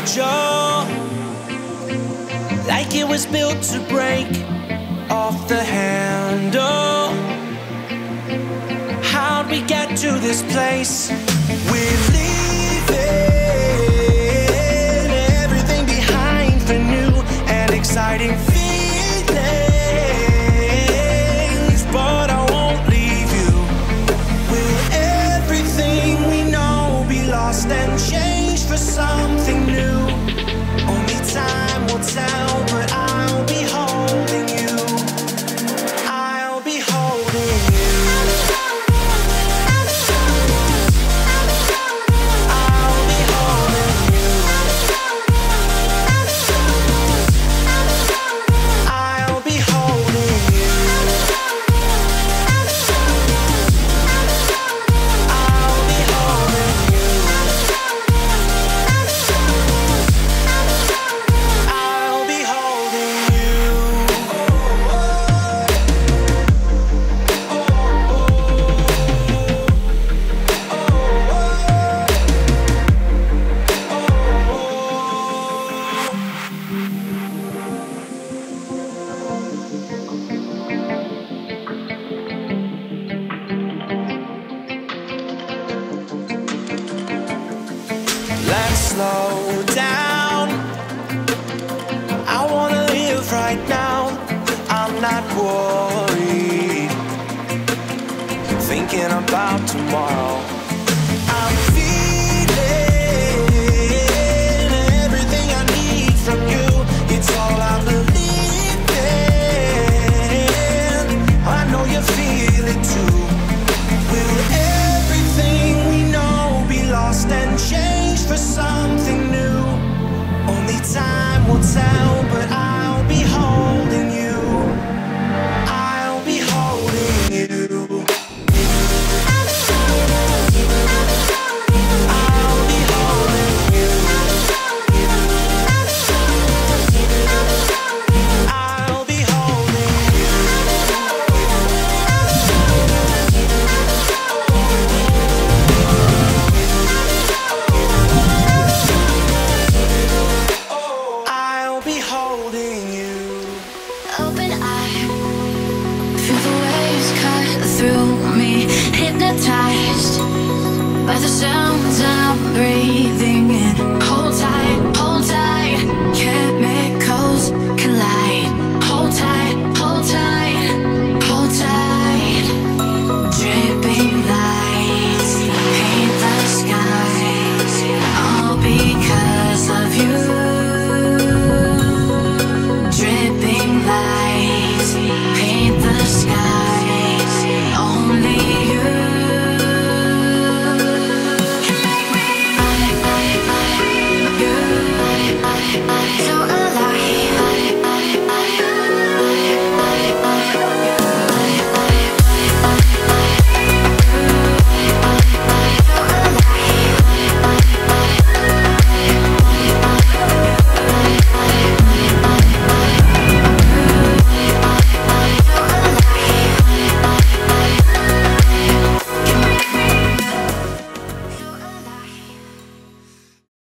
jaw, like it was built to break off the handle. How'd we get to this place? We're leaving everything behind for new and exciting feelings, but I won't leave you. Will everything we know be lost and changed for something new? Only time will tell, but I'll be holding you. I'll be holding you. I'll be holding you. I'll be holding you. I'll be holding you. I'll be holding you. Let's slow down. I wanna live right now. I'm not worried, thinking about tomorrow.